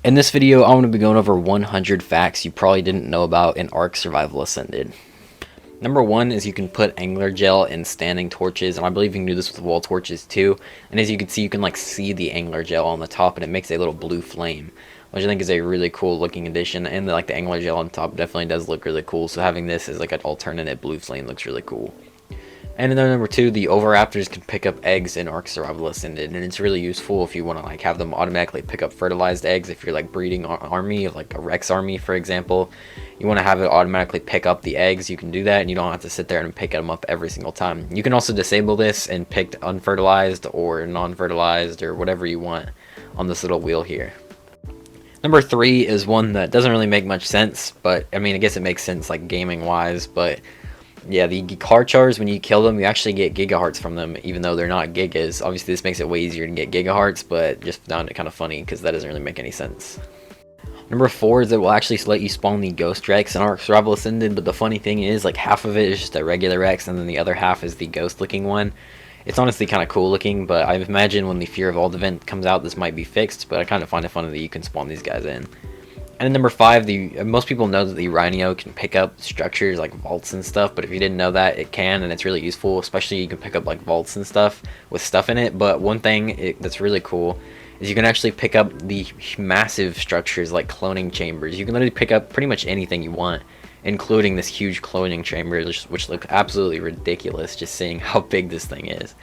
In this video, I'm going to be going over 100 facts you probably didn't know about in Ark Survival Ascended. Number one is you can put angler gel in standing torches, and I believe you can do this with wall torches too. And as you can see, you can see the angler gel on the top, and it makes a little blue flame, which I think is a really cool looking addition. And the angler gel on top definitely does look really cool. So having this as an alternate blue flame looks really cool. And then number two, the Oviraptors can pick up eggs in Ark Survival Ascended, and it's really useful if you want to have them automatically pick up fertilized eggs. If you're breeding an army, like a Rex army for example, you want to have it automatically pick up the eggs. You can do that, and you don't have to sit there and pick them up every single time. You can also disable this and pick unfertilized or non-fertilized or whatever you want on this little wheel here. Number three is one that doesn't really make much sense, but I mean, I guess it makes sense gaming wise, but yeah, the Karchars, when you kill them, you actually get gigahearts from them, even though they're not gigas. Obviously, this makes it way easier to get gigahearts, but just found it kind of funny because that doesn't really make any sense. Number four is it will actually let you spawn the Ghost Rex in Ark Survival Ascended, but the funny thing is, half of it is just a regular Rex, and then the other half is the ghost-looking one. It's honestly kind of cool looking, but I imagine when the Fear of Old event comes out, this might be fixed, but I kind of find it funny that you can spawn these guys in. And then number five, most people know that the Rhino can pick up structures like vaults and stuff, but if you didn't know that, it can, and it's really useful, especially you can pick up vaults and stuff with stuff in it. But one thing that's really cool is you can actually pick up the massive structures like cloning chambers. You can literally pick up pretty much anything you want, including this huge cloning chamber, which looks absolutely ridiculous just seeing how big this thing is.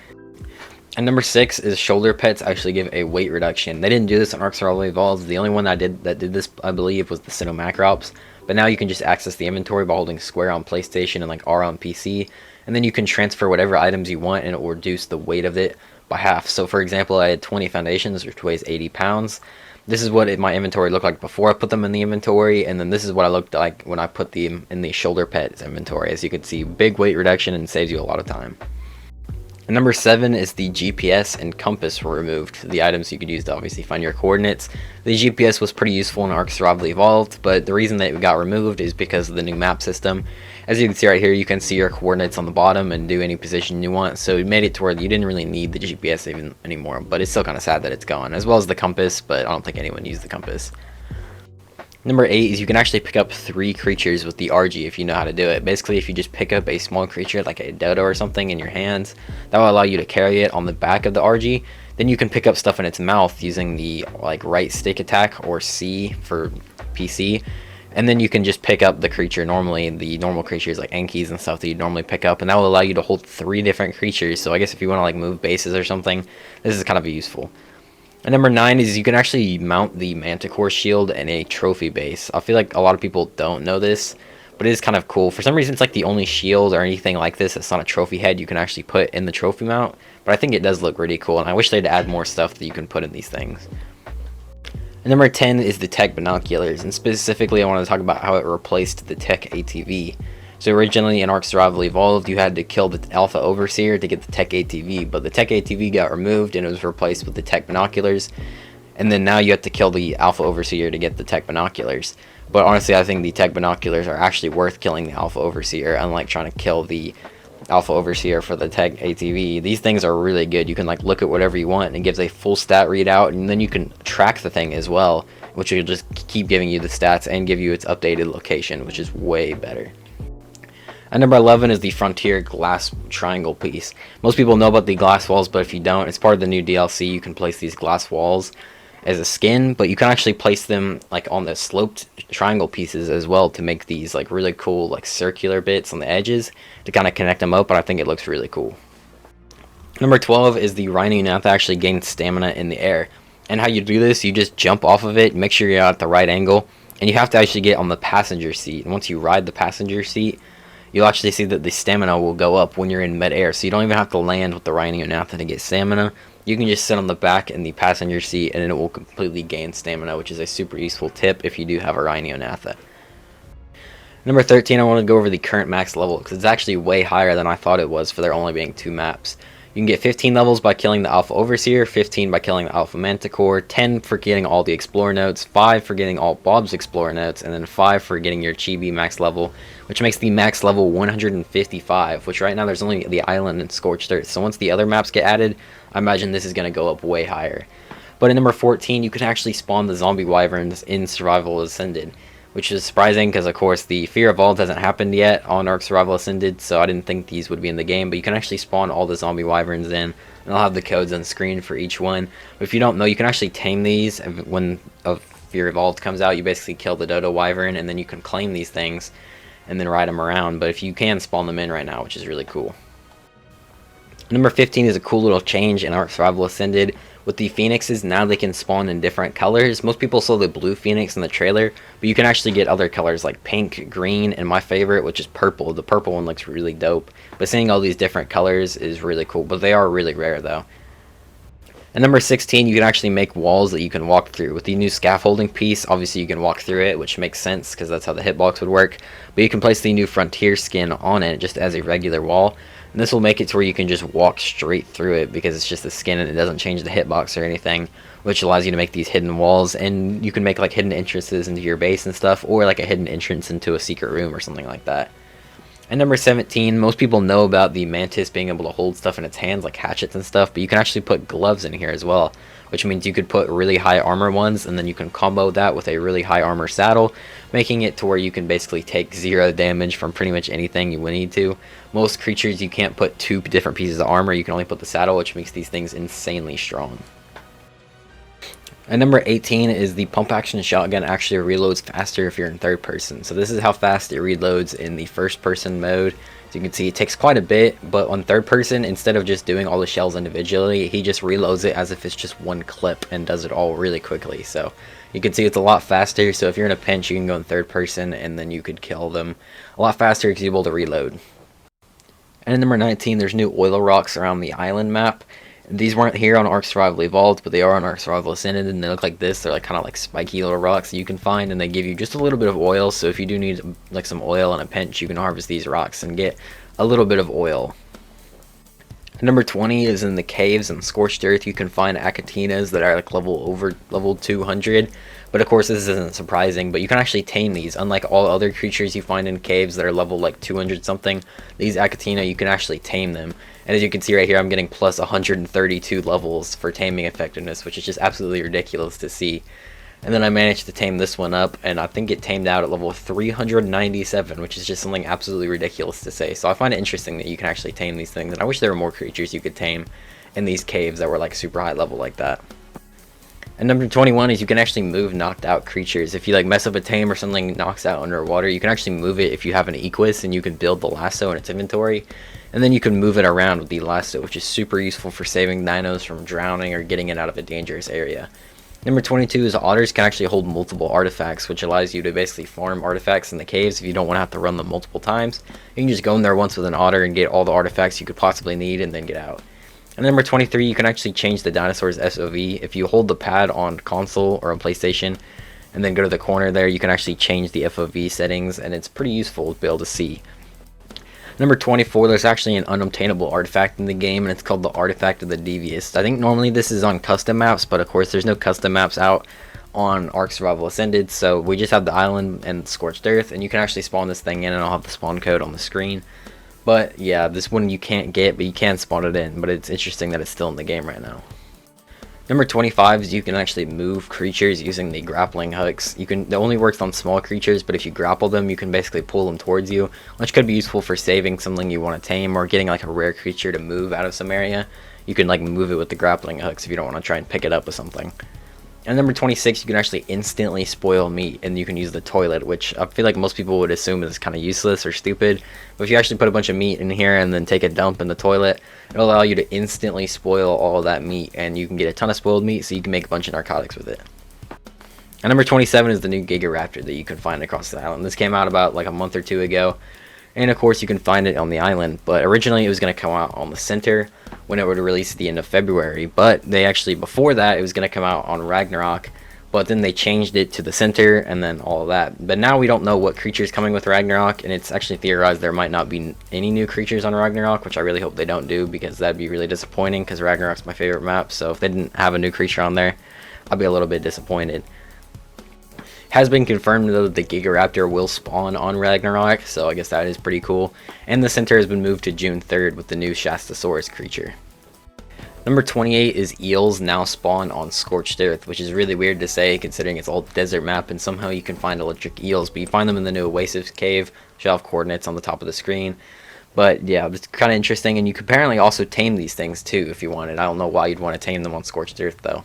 And number six is shoulder pets actually give a weight reduction. They didn't do this on Ark Survival Evolved. The only one that did this, I believe, was the Cynomacrops. But now you can just access the inventory by holding square on PlayStation and R on PC. And then you can transfer whatever items you want and it will reduce the weight of it by half. So for example, I had 20 foundations, which weighs 80 pounds. This is what my inventory looked like before I put them in the inventory. And then this is what I looked like when I put them in the shoulder pets inventory. As you can see, big weight reduction and saves you a lot of time. And number seven is the GPS and compass were removed. The items you could use to obviously find your coordinates. The GPS was pretty useful in Ark Survival Evolved, but the reason that it got removed is because of the new map system. As you can see right here, you can see your coordinates on the bottom and do any position you want. So it made it to where you didn't really need the GPS even anymore, but it's still kind of sad that it's gone, as well as the compass, but I don't think anyone used the compass. Number eight is you can actually pick up 3 creatures with the RG if you know how to do it. Basically, if you just pick up a small creature like a dodo or something in your hands, that will allow you to carry it on the back of the RG. Then you can pick up stuff in its mouth using the right stick attack or C for PC. And then you can just pick up the creature normally, the normal creatures like Ankies and stuff that you normally pick up, and that will allow you to hold 3 different creatures. So I guess if you want to move bases or something, this is kind of useful. And number 9 is you can actually mount the Manticore shield in a trophy base. I feel like a lot of people don't know this, but it is kind of cool. For some reason, it's the only shield or anything like this that's not a trophy head you can actually put in the trophy mount. But I think it does look really cool, and I wish they'd add more stuff that you can put in these things. And number 10 is the Tech Binoculars, and specifically I want to talk about how it replaced the Tech ATV. So originally in Ark Survival Evolved, you had to kill the Alpha Overseer to get the Tech ATV, but the Tech ATV got removed and it was replaced with the Tech Binoculars. And then now you have to kill the Alpha Overseer to get the Tech Binoculars. But honestly, I think the Tech Binoculars are actually worth killing the Alpha Overseer, unlike trying to kill the Alpha Overseer for the Tech ATV. These things are really good. You can look at whatever you want, and it gives a full stat readout, and then you can track the thing as well, which will just keep giving you the stats and give you its updated location, which is way better. And number 11 is the Frontier glass triangle piece. Most people know about the glass walls, but if you don't, it's part of the new DLC. You can place these glass walls as a skin, but you can actually place them on the sloped triangle pieces as well to make these really cool circular bits on the edges to kind of connect them up, but I think it looks really cool. Number 12 is the Rhino actually gains stamina in the air. And how you do this, you just jump off of it, make sure you're at the right angle, and you have to actually get on the passenger seat. And once you ride the passenger seat, you'll actually see that the stamina will go up when you're in mid-air, so you don't even have to land with the Rhino to get stamina. You can just sit on the back in the passenger seat and it will completely gain stamina, which is a super useful tip if you do have a Rhino. Number 13, I want to go over the current max level, because it's actually way higher than I thought it was for there only being 2 maps. You can get 15 levels by killing the Alpha Overseer, 15 by killing the Alpha Manticore, 10 for getting all the Explorer notes, 5 for getting all Bob's Explorer notes, and then 5 for getting your Chibi max level, which makes the max level 155, which right now there's only the island and Scorched Earth. So once the other maps get added, I imagine this is going to go up way higher. But in number 14, you can actually spawn the zombie wyverns in Survival Ascended, which is surprising because, of course, the Fear Evolved hasn't happened yet on Ark Survival Ascended, so I didn't think these would be in the game. But you can actually spawn all the zombie wyverns in, and I'll have the codes on screen for each one. But if you don't know, you can actually tame these. When a Fear Evolved comes out, you basically kill the Dodo wyvern, and then you can claim these things and then ride them around. But if you can spawn them in right now, which is really cool. Number 15 is a cool little change in Ark Survival Ascended. With the phoenixes, now they can spawn in different colors. Most people saw the blue phoenix in the trailer, but you can actually get other colors like pink, green, and my favorite, which is purple. The purple one looks really dope. But seeing all these different colors is really cool, but they are really rare though. And number 16, you can actually make walls that you can walk through. With the new scaffolding piece, obviously you can walk through it, which makes sense because that's how the hitbox would work. But you can place the new frontier skin on it just as a regular wall. And this will make it to where you can just walk straight through it because it's just the skin and it doesn't change the hitbox or anything, which allows you to make these hidden walls. And you can make like hidden entrances into your base and stuff, or like a hidden entrance into a secret room or something like that. And number 17, most people know about the mantis being able to hold stuff in its hands like hatchets and stuff, but you can actually put gloves in here as well, which means you could put really high armor ones and then you can combo that with a really high armor saddle, making it to where you can basically take 0 damage from pretty much anything you would need to. Most creatures you can't put 2 different pieces of armor, you can only put the saddle, which makes these things insanely strong. And number 18 is the pump action shotgun actually reloads faster if you're in third person. So this is how fast it reloads in the first person mode. As you can see, it takes quite a bit, but on third person, instead of just doing all the shells individually, he just reloads it as if it's just one clip and does it all really quickly. So you can see it's a lot faster. So if you're in a pinch, you can go in third person and then you could kill them a lot faster because you're able to reload. And in number 19, there's new oil rocks around the island map. These weren't here on Ark Survival Evolved, but they are on Ark Survival Ascended, and they look like this. They're like kind of like spiky little rocks that you can find, and they give you just a little bit of oil. So if you do need like some oil in a pinch, you can harvest these rocks and get a little bit of oil. Number 20 is in the caves and Scorched Earth. You can find Acatinas that are like level 200. But of course this isn't surprising, but you can actually tame these. Unlike all other creatures you find in caves that are level like 200 something, these Acatina, you can actually tame them. And as you can see right here, I'm getting plus 132 levels for taming effectiveness, which is just absolutely ridiculous to see. And then I managed to tame this one up, and I think it tamed out at level 397, which is just something absolutely ridiculous to say. So I find it interesting that you can actually tame these things, and I wish there were more creatures you could tame in these caves that were like super high level like that. And number 21 is you can actually move knocked out creatures. If you like mess up a tame or something knocks out underwater, you can actually move it if you have an Equus, and you can build the lasso in its inventory. And then you can move it around with the lasso, which is super useful for saving dinos from drowning or getting it out of a dangerous area. Number 22 is otters can actually hold multiple artifacts, which allows you to basically farm artifacts in the caves if you don't want to have to run them multiple times. You can just go in there once with an otter and get all the artifacts you could possibly need and then get out. And number 23, you can actually change the dinosaur's SOV. If you hold the pad on console or on PlayStation and then go to the corner there, you can actually change the FOV settings, and it's pretty useful to be able to see. Number 24, there's actually an unobtainable artifact in the game, and it's called the Artifact of the Devious. I think normally this is on custom maps, but of course there's no custom maps out on Ark Survival Ascended, so we just have the island and Scorched Earth, and you can actually spawn this thing in, and I'll have the spawn code on the screen. But yeah, this one you can't get, but you can spawn it in, but it's interesting that it's still in the game right now. Number 25 is you can actually move creatures using the grappling hooks. It only works on small creatures, but if you grapple them, you can basically pull them towards you, which could be useful for saving something you want to tame or getting like a rare creature to move out of some area. You can like move it with the grappling hooks if you don't want to try and pick it up with something. And number 26, you can actually instantly spoil meat, and you can use the toilet, which I feel like most people would assume is kind of useless or stupid. But if you actually put a bunch of meat in here and then take a dump in the toilet, it'll allow you to instantly spoil all of that meat, and you can get a ton of spoiled meat, so you can make a bunch of narcotics with it. And number 27 is the new Gigantoraptor that you can find across the island. This came out about like a month or two ago, and of course you can find it on the island, but originally it was going to come out on the center when it would release at the end of February, but they actually, before that, it was going to come out on Ragnarok, but then they changed it to the center and then all of that. But now we don't know what creatures coming with Ragnarok, and it's actually theorized there might not be any new creatures on Ragnarok, which I really hope they don't do, because that'd be really disappointing, because Ragnarok's my favorite map, so if they didn't have a new creature on there, I'd be a little bit disappointed. Has been confirmed though that the Gigantoraptor will spawn on Ragnarok, so I guess that is pretty cool. And the center has been moved to June 3rd with the new Shastasaurus creature. Number 28 is eels now spawn on Scorched Earth, which is really weird to say considering it's all desert map and somehow you can find electric eels, but you find them in the new Oasis cave, which will have coordinates on the top of the screen. But yeah, it's kind of interesting, and you can apparently also tame these things too if you wanted. I don't know why you'd want to tame them on Scorched Earth though.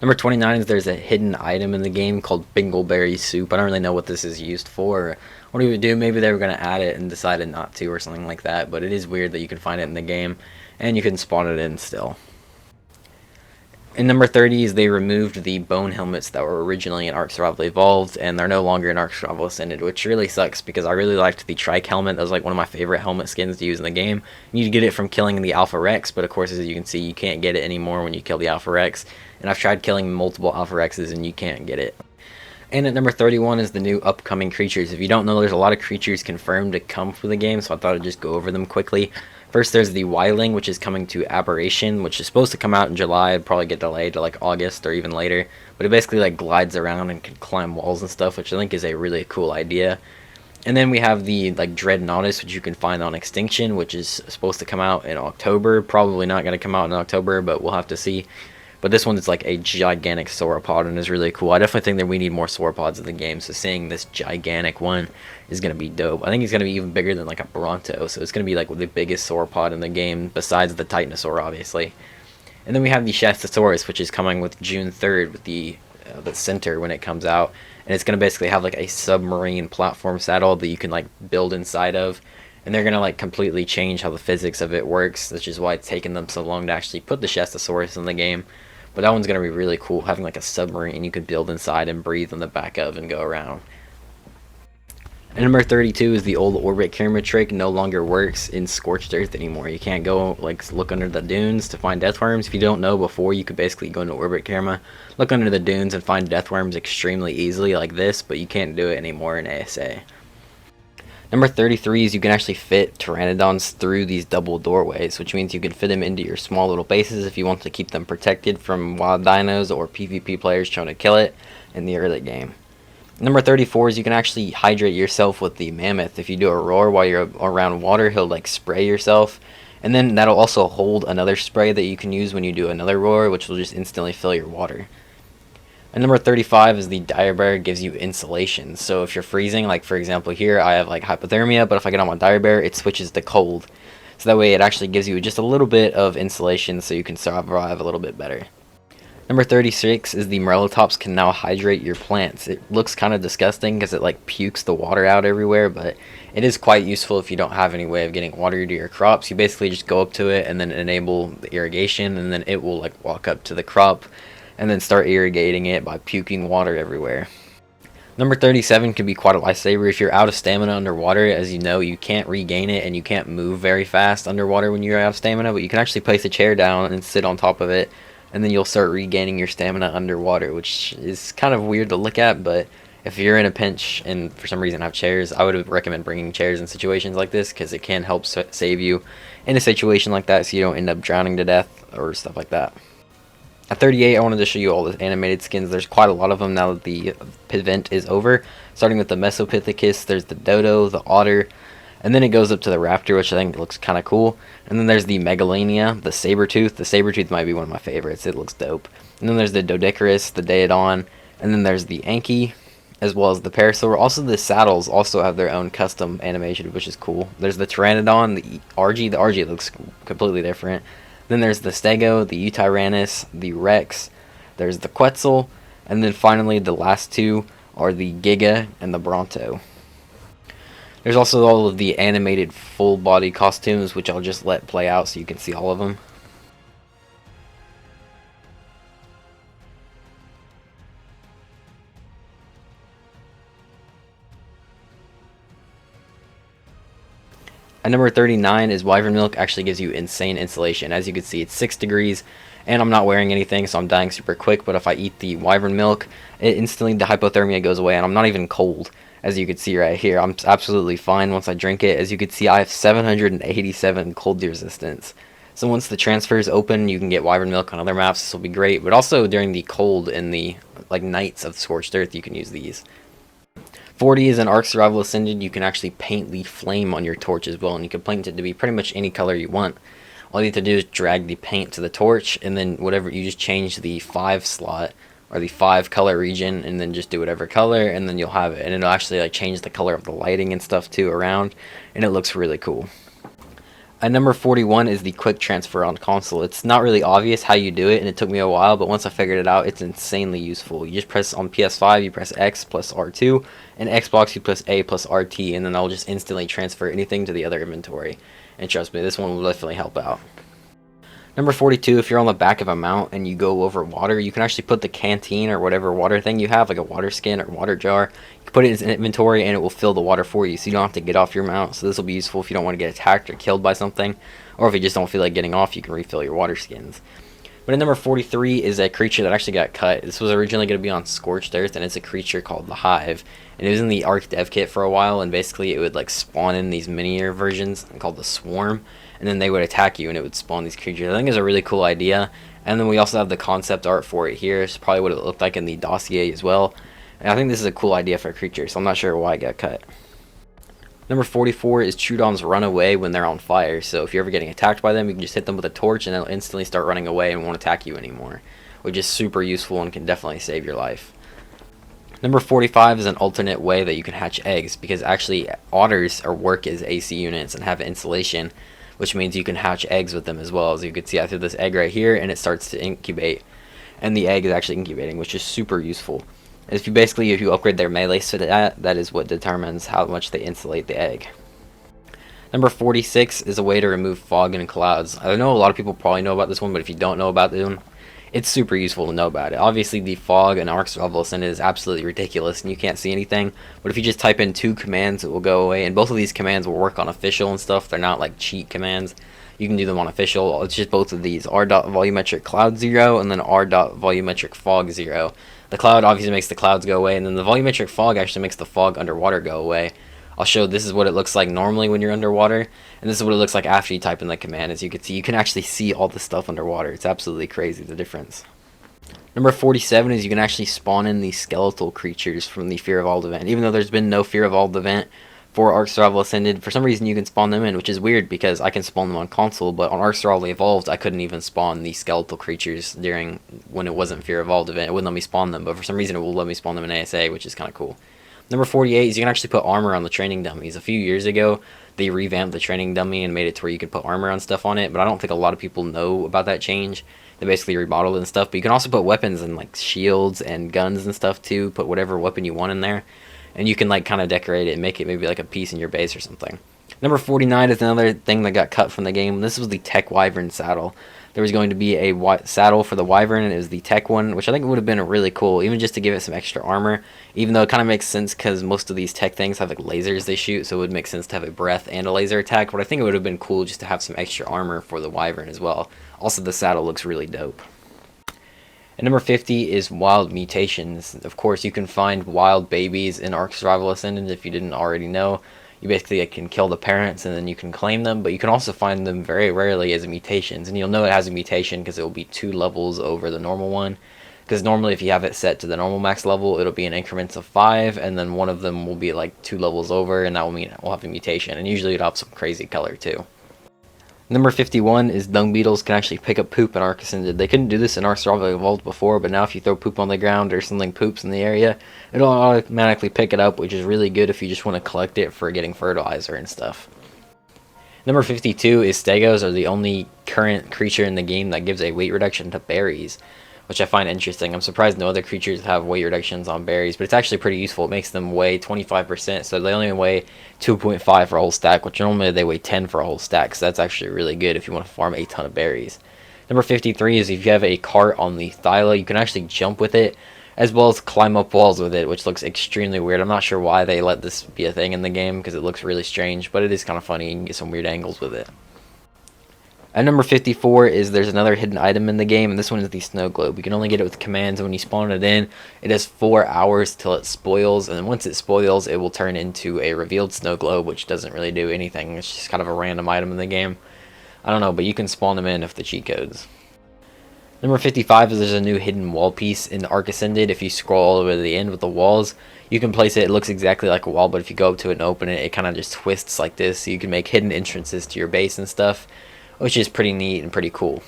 Number 29 is there's a hidden item in the game called Bingleberry Soup. I don't really know what this is used for. What do you do? Maybe they were going to add it and decided not to or something like that, but it is weird that you can find it in the game, and you can spawn it in still. In number 30 is they removed the bone helmets that were originally in Ark Survival Evolved, and they're no longer in Ark Survival Ascended, which really sucks because I really liked the Trike helmet. That was like one of my favorite helmet skins to use in the game. You need to get it from killing the Alpha Rex, but of course, as you can see, you can't get it anymore when you kill the Alpha Rex. And I've tried killing multiple Alpha Rexes and you can't get it. And at number 31 is the new upcoming creatures. If you don't know, there's a lot of creatures confirmed to come for the game, so I thought I'd just go over them quickly. First, there's the Yling, which is coming to Aberration, which is supposed to come out in July. It'd probably get delayed to like August or even later. But it basically like glides around and can climb walls and stuff, which I think is a really cool idea. And then we have the like Dreadnoughtus, which you can find on Extinction, which is supposed to come out in October. Probably not going to come out in October, but we'll have to see. But this one is like a gigantic sauropod and is really cool. I definitely think that we need more sauropods in the game, so seeing this gigantic one is going to be dope. I think he's going to be even bigger than like a Bronto, so it's going to be like the biggest sauropod in the game, besides the Titanosaur, obviously. And then we have the Shastasaurus, which is coming with June 3rd with the center when it comes out. And it's going to basically have like a submarine platform saddle that you can like build inside of. And they're going to like completely change how the physics of it works, which is why it's taken them so long to actually put the Shastasaurus in the game. But that one's going to be really cool, having like a submarine you could build inside and breathe on the back of and go around. And number 32 is the old orbit camera trick no longer works in Scorched Earth anymore. You can't go like look under the dunes to find deathworms. If you don't know, before you could basically go into orbit camera, look under the dunes and find deathworms extremely easily like this, but you can't do it anymore in ASA. Number 33 is you can actually fit Pteranodons through these double doorways, which means you can fit them into your small little bases if you want to keep them protected from wild dinos or PvP players trying to kill it in the early game. Number 34 is you can actually hydrate yourself with the Mammoth. If you do a roar while you're around water, he'll like spray yourself. And then that'll also hold another spray that you can use when you do another roar, which will just instantly fill your water. And number 35 is the Dire Bear gives you insulation. So if you're freezing, like for example here, I have like hypothermia, but if I get on my Dire Bear, it switches to cold. So that way it actually gives you just a little bit of insulation so you can survive a little bit better. Number 36 is the Morellotops can now hydrate your plants. It looks kind of disgusting because it like pukes the water out everywhere, but it is quite useful if you don't have any way of getting water to your crops. You basically just go up to it and then enable the irrigation, and then it will like walk up to the crop and then start irrigating it by puking water everywhere. Number 37 can be quite a lifesaver if you're out of stamina underwater. As you know, you can't regain it and you can't move very fast underwater when you're out of stamina, but you can actually place a chair down and sit on top of it, and then you'll start regaining your stamina underwater, which is kind of weird to look at, but if you're in a pinch and for some reason have chairs, I would recommend bringing chairs in situations like this because it can help save you in a situation like that so you don't end up drowning to death or stuff like that. At 38, I wanted to show you all the animated skins. There's quite a lot of them now that the event is over. Starting with the Mesopithecus, there's the Dodo, the Otter, and then it goes up to the Raptor, which I think looks kind of cool. And then there's the Megalania, the Sabertooth. The Sabertooth might be one of my favorites. It looks dope. And then there's the Doedicurus, the Daedon, and then there's the Anki, as well as the Parasaur. Also, the saddles also have their own custom animation, which is cool. There's the Pteranodon, the Argy. The Argy looks completely different. Then there's the Stego, the Utyrannus, the Rex, there's the Quetzal, and then finally the last two are the Giga and the Bronto. There's also all of the animated full body costumes, which I'll just let play out so you can see all of them. At number 39 is Wyvern Milk actually gives you insane insulation. As you can see, it's 6 degrees, and I'm not wearing anything, so I'm dying super quick, but if I eat the Wyvern Milk, it instantly, the hypothermia goes away, and I'm not even cold. As you can see right here, I'm absolutely fine once I drink it. As you can see, I have 787 cold resistance. So once the transfers open, you can get Wyvern Milk on other maps. This will be great, but also during the cold in the like nights of Scorched Earth, you can use these. 40 is an Ark Survival Ascended. You can actually paint the flame on your torch as well, and you can paint it to be pretty much any color you want. all you have to do is drag the paint to the torch, and then whatever, you just change the 5 slot or the 5 color region, and then just do whatever color, and then you'll have it, and it'll actually like change the color of the lighting and stuff too around, and it looks really cool. At number 41 is the quick transfer on console. It's not really obvious how you do it, and it took me a while, but once I figured it out, it's insanely useful. You just press on PS5, you press X plus R2, and Xbox you press A plus RT, and then that'll just instantly transfer anything to the other inventory. And trust me, this one will definitely help out. Number 42, if you're on the back of a mount and you go over water, you can actually put the canteen or whatever water thing you have, like a water skin or water jar, you can put it in inventory and it will fill the water for you, so you don't have to get off your mount. So this will be useful if you don't want to get attacked or killed by something, or if you just don't feel like getting off, you can refill your water skins. But at number 43 is a creature that actually got cut. This was originally going to be on Scorched Earth, and it's a creature called the Hive. And it was in the Arc dev kit for a while, and basically it would like spawn in these miniature versions called the Swarm, and then they would attack you and it would spawn these creatures. I think it's a really cool idea. And then we also have the concept art for it here. It's probably what it looked like in the dossier as well. And I think this is a cool idea for a creature, so I'm not sure why it got cut. Number 44 is Troodons run away when they're on fire. So if you're ever getting attacked by them, you can just hit them with a torch and they'll instantly start running away and won't attack you anymore, which is super useful and can definitely save your life. Number 45 is an alternate way that you can hatch eggs, because actually otters work as AC units and have insulation, which means you can hatch eggs with them as well. As you can see, I threw this egg right here and it starts to incubate, and the egg is actually incubating, which is super useful. If you upgrade their melee to that is what determines how much they insulate the egg. Number 46 is a way to remove fog and clouds. I know a lot of people probably know about this one, but if you don't know about this one, it's super useful to know about it. Obviously, the fog in Ark Survival Ascended is absolutely ridiculous, and you can't see anything. But if you just type in 2 commands, it will go away. And both of these commands will work on official and stuff. They're not like cheat commands. You can do them on official. It's just both of these: r.volumetric cloud 0 and then r.volumetric fog 0. The cloud obviously makes the clouds go away, and then the volumetric fog actually makes the fog underwater go away. I'll show this is what it looks like normally when you're underwater, and this is what it looks like after you type in the command. As you can see, you can actually see all the stuff underwater. It's absolutely crazy, the difference. Number 47 is you can actually spawn in these skeletal creatures from the Fear Evolved event. Even though there's been no Fear Evolved event for Ark Survival Ascended, for some reason you can spawn them in, which is weird because I can spawn them on console, but on Ark Survival Evolved I couldn't even spawn the skeletal creatures during when it wasn't Fear Evolved event. It wouldn't let me spawn them, but for some reason it will let me spawn them in ASA, which is kind of cool. Number 48 is you can actually put armor on the training dummies. A few years ago, they revamped the training dummy and made it to where you could put armor on stuff on it, but I don't think a lot of people know about that change. They basically remodeled it and stuff, but you can also put weapons and like shields and guns and stuff too. Put whatever weapon you want in there, and you can like kind of decorate it and make it maybe like a piece in your base or something. Number 49 is another thing that got cut from the game. This was the Tech Wyvern saddle. There was going to be a saddle for the Wyvern, and it was the Tech one, which I think would have been really cool, even just to give it some extra armor. Even though it kind of makes sense because most of these Tech things have like lasers they shoot, so it would make sense to have a breath and a laser attack. But I think it would have been cool just to have some extra armor for the Wyvern as well. Also, the saddle looks really dope. And number 50 is wild mutations. Of course, you can find wild babies in Ark Survival Ascended if you didn't already know. You basically can kill the parents and then you can claim them, but you can also find them very rarely as mutations. And you'll know it has a mutation because it will be 2 levels over the normal one. Because normally if you have it set to the normal max level, it'll be in increments of 5, and then one of them will be like 2 levels over, and that will mean it will have a mutation. And usually it'll have some crazy color too. Number 51 is dung beetles can actually pick up poop in Ark Ascended. They couldn't do this in Ark Survival Evolved before, but now if you throw poop on the ground or something poops in the area, it'll automatically pick it up, which is really good if you just want to collect it for getting fertilizer and stuff. Number 52 is stegos are the only current creature in the game that gives a weight reduction to berries, which I find interesting. I'm surprised no other creatures have weight reductions on berries, but it's actually pretty useful. It makes them weigh 25%, so they only weigh 2.5 for a whole stack, which normally they weigh 10 for a whole stack, so that's actually really good if you want to farm a ton of berries. Number 53 is if you have a cart on the Thyla, you can actually jump with it, as well as climb up walls with it, which looks extremely weird. I'm not sure why they let this be a thing in the game, because it looks really strange, but it is kind of funny. You can get some weird angles with it. At number 54 is there's another hidden item in the game, and this one is the snow globe. You can only get it with commands, and when you spawn it in, it has 4 hours till it spoils, and then once it spoils, it will turn into a revealed snow globe, which doesn't really do anything. It's just kind of a random item in the game. I don't know, but you can spawn them in if the cheat codes. Number 55 is there's a new hidden wall piece in Ark Ascended. If you scroll all the way to the end with the walls, you can place it. It looks exactly like a wall, but if you go up to it and open it, it kind of just twists like this, so you can make hidden entrances to your base and stuff, which is pretty neat and pretty cool.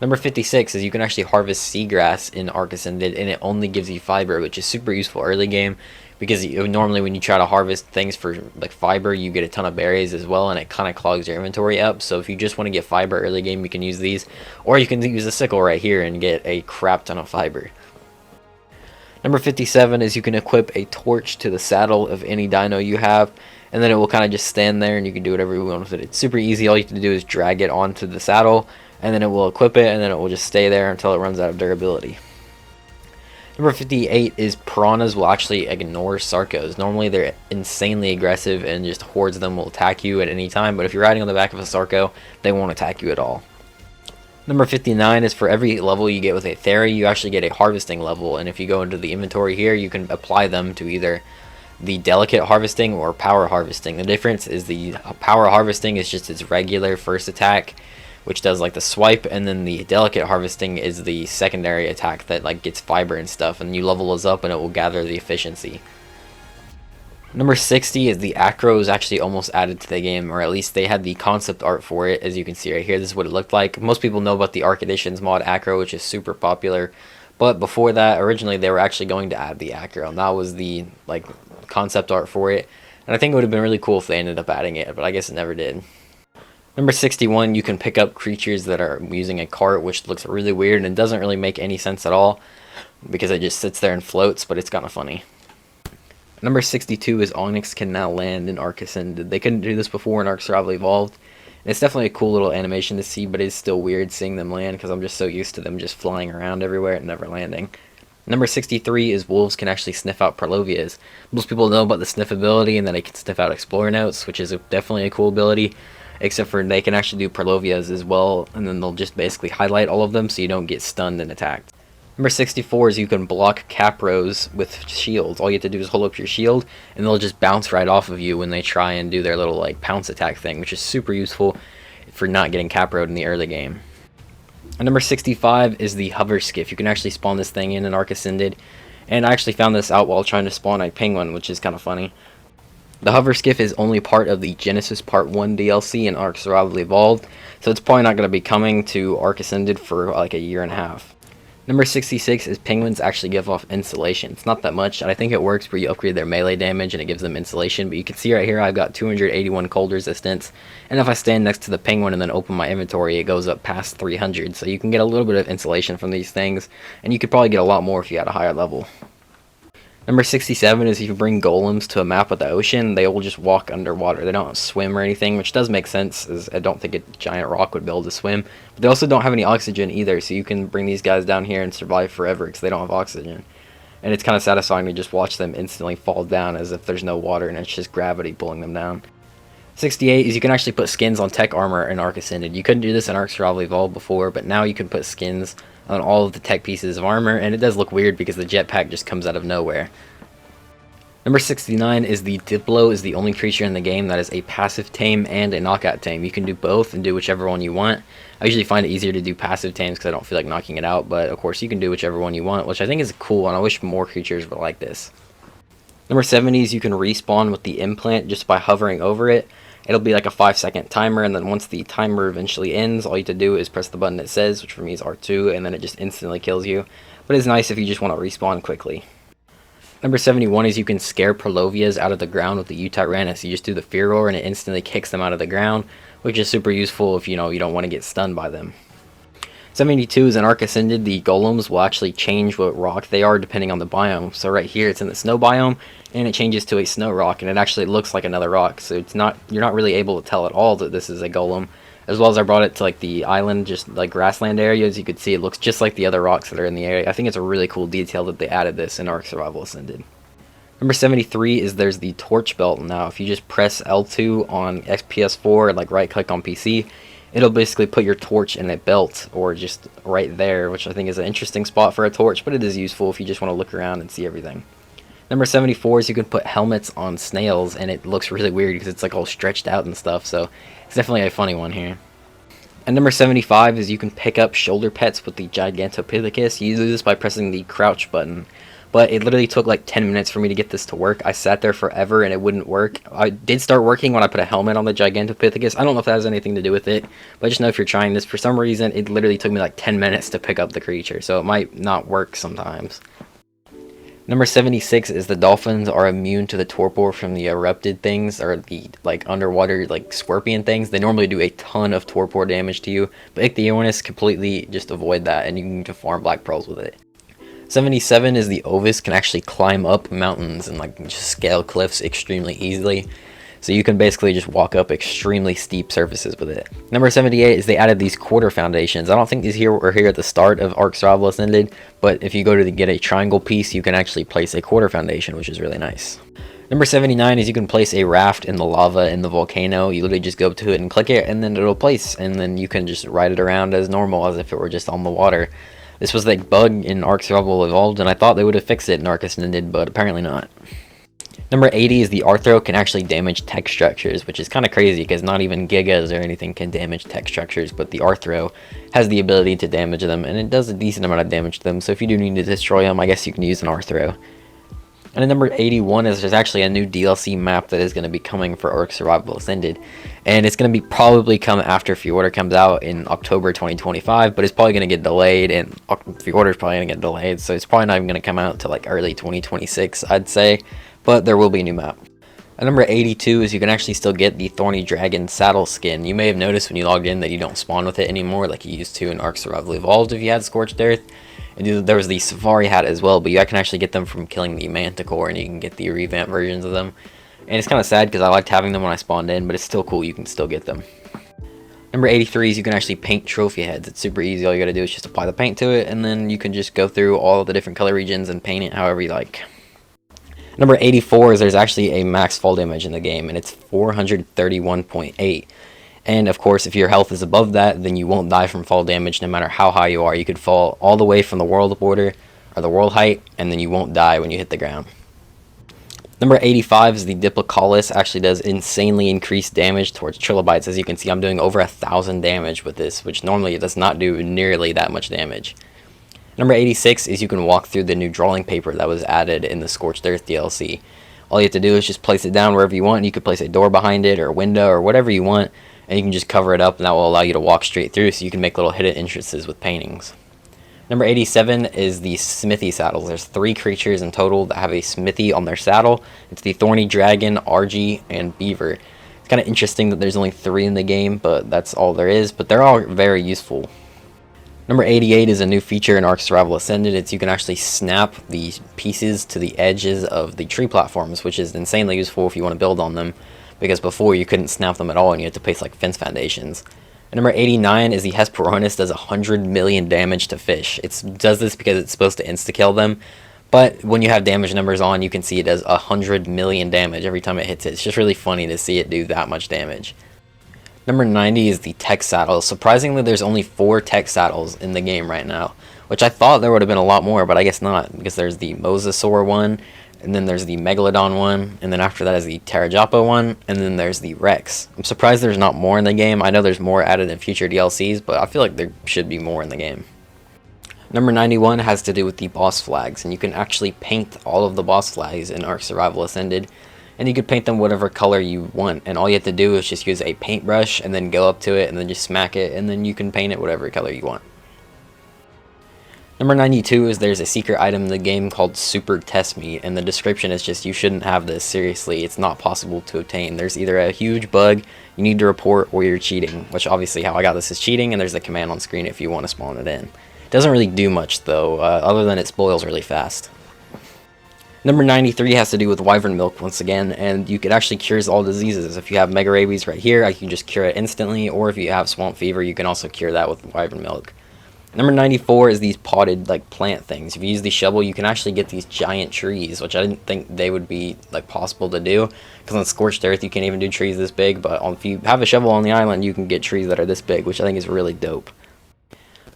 Number 56 is you can actually harvest seagrass in Ark Ascended, and it only gives you fiber, which is super useful early game, because normally when you try to harvest things for like fiber, you get a ton of berries as well, and it kind of clogs your inventory up. So if you just want to get fiber early game, you can use these, or you can use the sickle right here and get a crap ton of fiber. Number 57 is you can equip a torch to the saddle of any dino you have, and then it will kind of just stand there and you can do whatever you want with it. It's super easy. All you have to do is drag it onto the saddle, and then it will equip it, and then it will just stay there until it runs out of durability. Number 58 is piranhas will actually ignore Sarcos. Normally they're insanely aggressive and just hordes of them will attack you at any time, but if you're riding on the back of a Sarco, they won't attack you at all. Number 59 is for every level you get with a Theory, you actually get a harvesting level, and if you go into the inventory here, you can apply them to either the delicate harvesting or power harvesting. The difference is the power harvesting is just its regular first attack, which does like the swipe, and then the delicate harvesting is the secondary attack that like gets fiber and stuff, and you level those up and it will gather the efficiency. Number 60 is the acro is actually almost added to the game, or at least they had the concept art for it. As you can see right here, this is what it looked like. Most people know about the Ark Editions mod acro, which is super popular, but before that, originally they were actually going to add the acro, and that was the like concept art for it, and I think it would have been really cool if they ended up adding it, but I guess it never did. Number 61, you can pick up creatures that are using a cart, which looks really weird and it doesn't really make any sense at all because it just sits there and floats, but it's kind of funny. Number 62 is Onyx can now land in Ark Ascended. They couldn't do this before in Ark Survival Evolved. And it's definitely a cool little animation to see, but it's still weird seeing them land because I'm just so used to them just flying around everywhere and never landing. Number 63 is wolves can actually sniff out Purlovias. Most people know about the sniff ability and that they can sniff out Explorer Notes, which is definitely a cool ability. Except for they can actually do Purlovias as well, and then they'll just basically highlight all of them so you don't get stunned and attacked. Number 64 is you can block Capros with shields. All you have to do is hold up your shield, and they'll just bounce right off of you when they try and do their little like pounce attack thing, which is super useful for not getting Caproed in the early game. And number 65 is the hover skiff. You can actually spawn this thing in Ark Ascended, and I actually found this out while trying to spawn a penguin, which is kind of funny. The hover skiff is only part of the Genesis Part 1 DLC in Ark Survival Evolved, so it's probably not going to be coming to Ark Ascended for like a year and a half. Number 66 is penguins actually give off insulation. It's not that much, and I think it works where you upgrade their melee damage and it gives them insulation, but you can see right here I've got 281 cold resistance, and if I stand next to the penguin and then open my inventory, it goes up past 300, so you can get a little bit of insulation from these things, and you could probably get a lot more if you had a higher level. Number 67 is if you bring golems to a map of the ocean, they will just walk underwater. They don't swim or anything, which does make sense, as I don't think a giant rock would be able to swim. But they also don't have any oxygen either, so you can bring these guys down here and survive forever because they don't have oxygen. And it's kind of satisfying to just watch them instantly fall down as if there's no water and it's just gravity pulling them down. 68 is you can actually put skins on tech armor in Ark Ascended. You couldn't do this in Ark Survival Evolved before, but now you can put skins on all of the tech pieces of armor, and it does look weird because the jetpack just comes out of nowhere. Number 69 is the Diplo is the only creature in the game that is a passive tame and a knockout tame. You can do both and do whichever one you want. I usually find it easier to do passive tames because I don't feel like knocking it out, but of course you can do whichever one you want, which I think is cool, and I wish more creatures were like this. Number 70 is you can respawn with the implant just by hovering over it. It'll be like a 5-second timer, and then once the timer eventually ends, all you have to do is press the button it says, which for me is R2, and then it just instantly kills you. But it's nice if you just want to respawn quickly. Number 71 is you can scare Purlovias out of the ground with the U-Tyrannus. You just do the Fear Roar, and it instantly kicks them out of the ground, which is super useful if you don't want to get stunned by them. 72 is in Ark Ascended, the golems will actually change what rock they are depending on the biome. So right here it's in the snow biome, and it changes to a snow rock, and it actually looks like another rock. So you're not really able to tell at all that this is a golem. As well as I brought it to like the island, just like grassland areas, you could see it looks just like the other rocks that are in the area. I think it's a really cool detail that they added this in Ark Survival Ascended. Number 73 is there's the torch belt. Now if you just press L2 on PS4 and like right click on PC, it'll basically put your torch in a belt or just right there, which I think is an interesting spot for a torch, but it is useful if you just want to look around and see everything. Number 74 is you can put helmets on snails, and it looks really weird because it's like all stretched out and stuff, so it's definitely a funny one here. And number 75 is you can pick up shoulder pets with the Gigantopithecus. You do this by pressing the crouch button. but it literally took like 10 minutes for me to get this to work. I sat there forever and it wouldn't work. I did start working when I put a helmet on the Gigantopithecus. I don't know if that has anything to do with it, but just know if you're trying this, for some reason, it literally took me like 10 minutes to pick up the creature, so it might not work sometimes. Number 76 is the dolphins are immune to the torpor from the erupted things, or the like underwater like scorpion things. They normally do a ton of torpor damage to you, but Ichthyornis completely just avoid that, and you can farm black pearls with it. 77 is the Ovis can actually climb up mountains and like just scale cliffs extremely easily. So you can basically just walk up extremely steep surfaces with it. Number 78 is they added these quarter foundations. I don't think these were here at the start of Ark Survival Ascended, but if you go to get a triangle piece, you can actually place a quarter foundation, which is really nice. Number 79 is you can place a raft in the lava in the volcano. You literally just go up to it and click it, and then it'll place, and then you can just ride it around as normal as if it were just on the water. This was the bug in Ark Survival Evolved, and I thought they would have fixed it in Ark Ascended, but apparently not. Number 80 is the Arthro can actually damage tech structures, which is kind of crazy because not even Gigas or anything can damage tech structures, but the Arthro has the ability to damage them, and it does a decent amount of damage to them, so if you do need to destroy them, I guess you can use an Arthro. And then number 81 is there's actually a new DLC map that is going to be coming for Ark Survival Ascended, and it's going to be probably come after Fjordur comes out in October 2025, but it's probably going to get delayed, and Fjordur is probably going to get delayed, so it's probably not even going to come out until like early 2026, I'd say. But there will be a new map. And number 82 is you can actually still get the Thorny Dragon saddle skin. You may have noticed when you logged in that you don't spawn with it anymore like you used to in Ark Survival Evolved if you had Scorched Earth. And there was the Safari hat as well, but you can actually get them from killing the Manticore, and you can get the revamped versions of them. And it's kind of sad because I liked having them when I spawned in, but it's still cool, you can still get them. Number 83 is you can actually paint trophy heads. It's super easy, all you gotta do is just apply the paint to it, and then you can just go through all the different color regions and paint it however you like. Number 84 is there's actually a max fall damage in the game, and it's 431.8. And of course, if your health is above that, then you won't die from fall damage no matter how high you are. You could fall all the way from the world border, or the world height, and then you won't die when you hit the ground. Number 85 is the Diplo actually does insanely increased damage towards Trilobites. As you can see, I'm doing over 1,000 damage with this, which normally it does not do nearly that much damage. Number 86 is you can walk through the new drawing paper that was added in the Scorched Earth DLC. All you have to do is just place it down wherever you want. You could place a door behind it or a window or whatever you want, and you can just cover it up, and that will allow you to walk straight through, so you can make little hidden entrances with paintings. Number 87 is the Smithy saddles. There's 3 creatures in total that have a Smithy on their saddle. It's the Thorny Dragon, Argy, and Beaver. It's kind of interesting that there's only 3 in the game, but that's all there is, but they're all very useful. Number 88 is a new feature in Ark Survival Ascended. It's you can actually snap the pieces to the edges of the tree platforms, which is insanely useful if you want to build on them, because before you couldn't snap them at all and you had to place like fence foundations. And number 89 is the Hesperonis does 100 million damage to fish. It does this because it's supposed to insta-kill them, but when you have damage numbers on, you can see it does 100 million damage every time it hits it. It's just really funny to see it do that much damage. Number 90 is the tech saddle. Surprisingly, there's only 4 tech saddles in the game right now, which I thought there would have been a lot more, but I guess not, because there's the Mosasaur one, and then there's the Megalodon one, and then after that is the Pterojapo one, and then there's the Rex. I'm surprised there's not more in the game. I know there's more added in future DLCs, but I feel like there should be more in the game. Number 91 has to do with the boss flags, and you can actually paint all of the boss flags in Ark Survival Ascended, and you can paint them whatever color you want, and all you have to do is just use a paintbrush and then go up to it and then just smack it, and then you can paint it whatever color you want. Number 92 is there's a secret item in the game called Super Test Meat, and the description is just you shouldn't have this, seriously, it's not possible to obtain. There's either a huge bug you need to report or you're cheating, which obviously how I got this is cheating, and there's a command on screen if you want to spawn it in. It doesn't really do much though, other than it spoils really fast. Number 93 has to do with wyvern milk once again, and you can actually cures all diseases. If you have mega rabies right here, I can just cure it instantly, or if you have swamp fever, you can also cure that with wyvern milk. Number 94 is these potted like plant things. If you use the shovel, you can actually get these giant trees, which I didn't think they would be like possible to do, because on Scorched Earth you can't even do trees this big, but if you have a shovel on the island, you can get trees that are this big, which I think is really dope.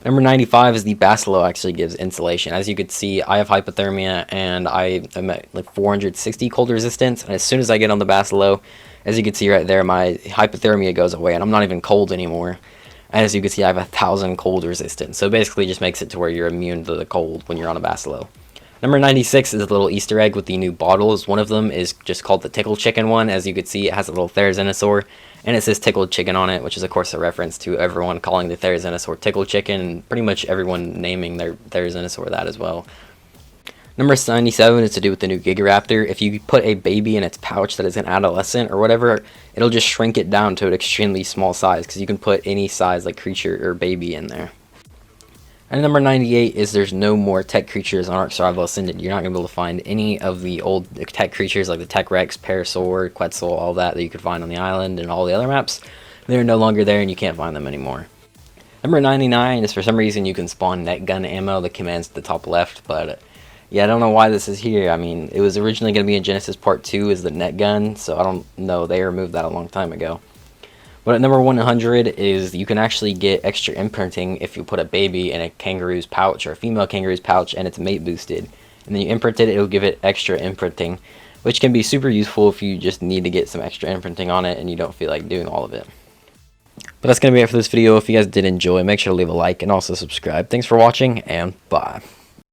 Number 95 is the Basilosaurus actually gives insulation. As you can see, I have hypothermia, and I am at like 460 cold resistance, and as soon as I get on the Basilosaurus, as you can see right there, my hypothermia goes away, and I'm not even cold anymore. And as you can see, I have 1,000 cold resistance, so it basically just makes it to where you're immune to the cold when you're on a Basilosaurus. Number 96 is a little Easter egg with the new bottles. One of them is just called the Tickle Chicken one. As you can see, it has a little Therizinosaur, and it says Tickled Chicken on it, which is of course a reference to everyone calling the Therizinosaur Tickle Chicken, and pretty much everyone naming their Therizinosaur that as well. Number 97 is to do with the new Gigantoraptor. If you put a baby in its pouch that is an adolescent or whatever, it'll just shrink it down to an extremely small size, because you can put any size like creature or baby in there. And number 98 is there's no more tech creatures on Ark Survival Ascended. You're not going to be able to find any of the old tech creatures like the Tech Rex, Parasaur, Quetzal, all that you could find on the island and all the other maps. They're no longer there and you can't find them anymore. Number 99 is for some reason you can spawn Netgun ammo. The command's at the top left, but yeah, I don't know why this is here. I mean, it was originally going to be in Genesis Part 2 as the Netgun, so I don't know. They removed that a long time ago. But at number 100 is you can actually get extra imprinting if you put a baby in a kangaroo's pouch or a female kangaroo's pouch and it's mate boosted. And then you imprint it, it'll give it extra imprinting, which can be super useful if you just need to get some extra imprinting on it and you don't feel like doing all of it. But that's going to be it for this video. If you guys did enjoy, make sure to leave a like and also subscribe. Thanks for watching, and bye.